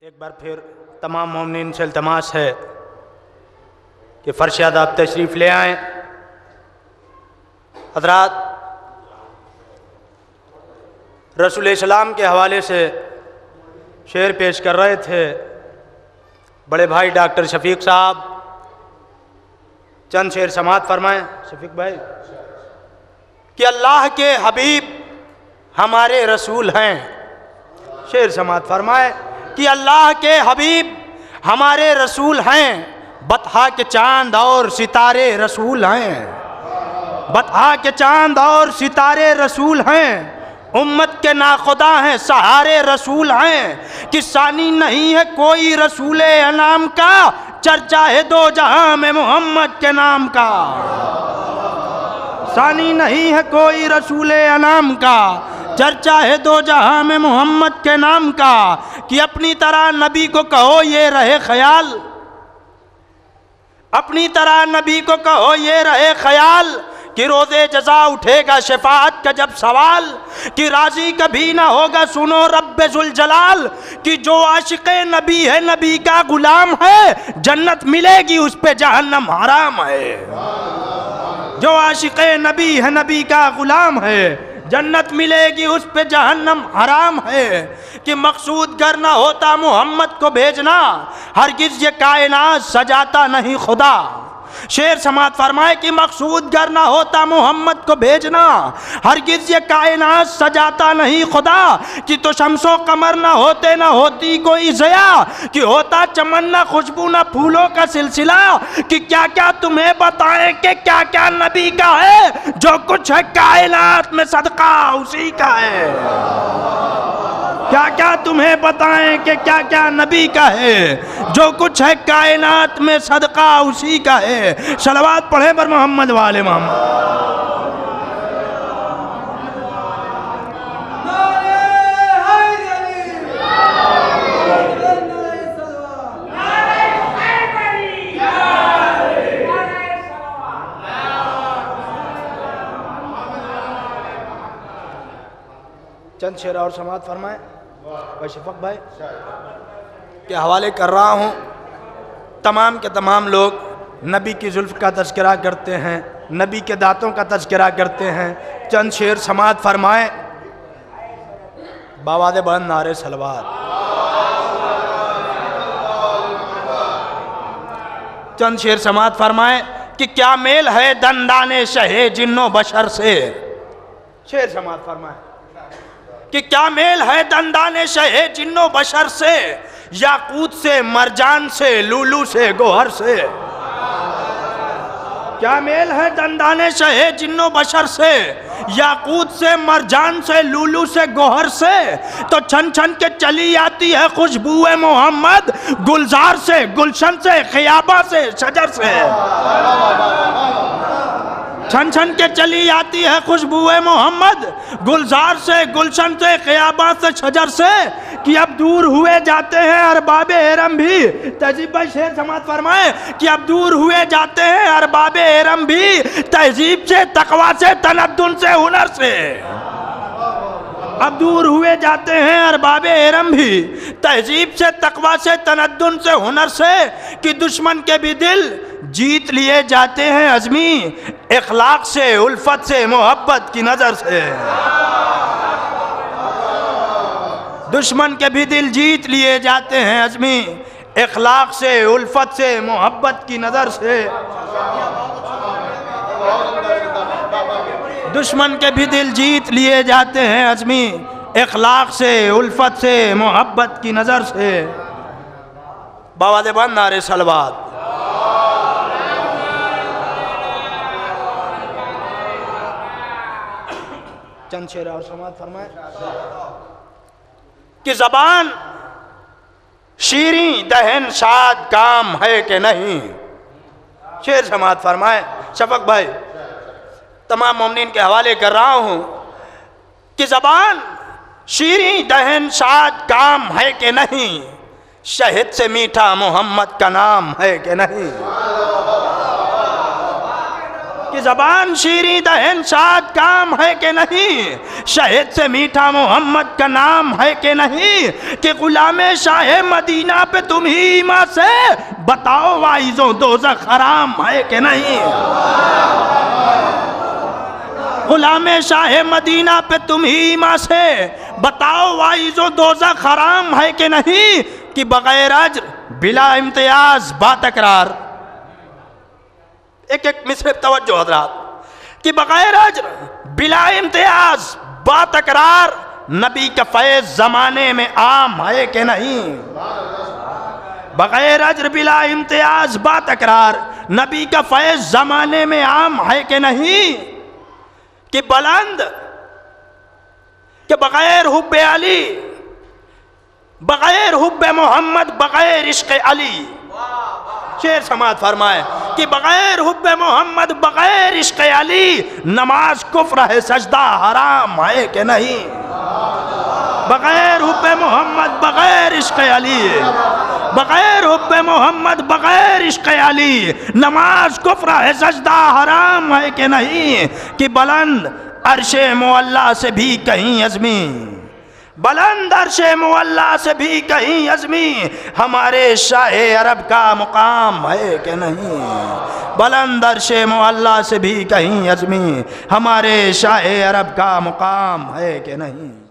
एक बार फिर तमाम मोमिनीन से इल्तमास है कि फरशाद आप तशरीफ़ ले आएँ। हज़रात, रसूल इस्लाम के हवाले से शेर पेश कर रहे थे बड़े भाई डॉक्टर शफीक साहब। चंद शेर समात फरमाएं शफीक भाई कि अल्लाह के हबीब हमारे रसूल हैं। शेर समात फरमाएं कि अल्लाह के हबीब हमारे रसूल हैं। बतहा के चांद और सितारे रसूल हैं। बतहा के चांद और सितारे रसूल हैं। उम्मत के नाखुदा हैं, सहारे रसूल हैं। कि सानी नहीं है कोई रसूल अनाम का, चर्चा है दो जहां में मोहम्मद के नाम का। सानी नहीं है कोई रसूल अनाम का, चर्चा है दो जहां में मोहम्मद के नाम का। कि अपनी तरह नबी को कहो ये रहे ख्याल, अपनी तरह नबी को कहो ये रहे ख्याल। कि रोज़े जज़ा उठेगा शफाअत का जब सवाल। कि राजी कभी ना होगा सुनो रब्बे जुल जलाल। कि जो आशिक़े नबी है, नबी का गुलाम है, जन्नत मिलेगी उस पे जहन्नम हराम है। जो आशिक़े नबी है, नबी का गुलाम है, जन्नत मिलेगी उस पे जहन्नम हराम है। कि मकसूद गर ना होता मोहम्मद को भेजना, हरगिज़ ये कायनात सजाता नहीं खुदा। शेर समात फरमाए कि मकसूद गर ना होता मोहम्मद को भेजना, हरगिज़ ये कायनात सजाता नहीं खुदा। कि तो शम्सो कमर ना होते ना होती कोई ज़या। कि होता चमन ना खुशबू ना फूलों का सिलसिला। कि क्या क्या तुम्हें बताएं कि क्या क्या नबी का है, जो कुछ है कायनात में सदका उसी का है। क्या क्या तुम्हें बताएं कि क्या क्या नबी का है, जो कुछ है कायनात में सदका उसी का है। सलवात पढ़े पर मोहम्मद वाले मोहम्मद। चंद शेर और समात फरमाएं भाई शफक भाई के हवाले कर रहा हूँ। तमाम के तमाम लोग नबी की जुल्फ़ का तज़किरा करते हैं, नबी के दांतों का तज़किरा करते हैं। चंद शेर समात फरमाएं बावादे बुलंद नारे सलवात। चंद शेर समात फरमाएं कि क्या मेल है दंदाने शहे जिन्नो बशर से। शेर समात फरमाएं कि क्या मेल है दंदाने शहे जिन्नो बशर से, याकूत से मरजान से लूलू से गोहर से। क्या मेल है दंदाने शहे जिन्नो बशर से, याकूत से मरजान से लूलू से गोहर से। तो छन छन के चली आती है खुशबुए मोहम्मद, गुलजार से गुलशन से खियाबा से शजर से। छन छन के चली आती है खुशबुए मोहम्मद, गुलजार से गुलशन से खियाबा से शजर से। कि अब दूर हुए जाते हैं अरबाबे एरम भी। तहजीब भाई शेर समात फरमाए कि अब दूर हुए जाते हैं अरबाबे एरम भी, तहजीब से तकवा से तनद्दुन से हुनर से। अब दूर हुए जाते हैं अरबाबे एरम भी, तहजीब से तकवा से तनद्दुन से हुनर से। कि दुश्मन के भी दिल जीत लिए जाते हैं अज़मी, इखलाक से उल्फत से मोहब्बत की नज़र से। दुश्मन के भी दिल जीत लिए जाते हैं अज़मी, इखलाक से उल्फत से मोहब्बत की नज़र से। दुश्मन के भी दिल जीत लिए जाते हैं अज़मी, इखलाक से उल्फत से मोहब्बत की नज़र से। बावादे बंद नारे सलवात। चंद शेर और समात फरमाए कि ज़बान शीरी दहन शाद काम है कि नहीं। शेर समात फरमाए शफक भाई तमाम मोमिनीन के हवाले कर रहा हूँ कि ज़बान शीरी दहन शाद काम है कि नहीं, शहद से मीठा मोहम्मद का नाम है कि नहीं। कि ज़बान शीरी दहन शाद काम है कि नहीं, शहद से मीठा मोहम्मद का नाम है कि नहीं, कि गुलामे शाह मदीना पे तुम ही ईमान से बताओ वाइजों दोज़ख हराम है कि नहीं। गुलामे शाह मदीना पे तुम ही ईमान से बताओ वाइजों दोज़ख हराम है कि नहीं, कि बगैर अज्र बिला इम्तियाज बातकरार। एक एक मिसरे तवज्जो हजरात, कि बगैर अज्र बिला इम्तियाज बातकरार नबी का फैज़ ज़माने में आम है कि नहीं। बगैर अज्र बिला इम्तियाज बातकरार नबी का फैज़ ज़माने में आम है कि नहीं, कि बुलंद के बगैर हुब्बे अली, बगैर हुब्बे मोहम्मद, बगैर इश्क़ अली। शेर समात फरमाए कि बगैर हुब्बे मोहम्मद, बगैर इश्क़ अली नमाज कुफ्र है, सजदा हराम है कि नहीं। बगैर हुब्बे मोहम्मद, बगैर इश्क़ अली, बगैर हुब्बे मोहम्मद, बगैर इश्क़ अली नमाज कुफ्र है, सजदा हराम है कि नहीं, कि बुलंद अर्शे मुअल्ला से भी कहीं अज़मी, बुलंद अर्शे मुअल्ला से भी कहीं अज़मी हमारे शाह अरब का मुकाम है कि नहीं। बुलंद अर्शे मुअल्ला से भी कहीं अज़मी हमारे शाह अरब का मुकाम है कि नहीं।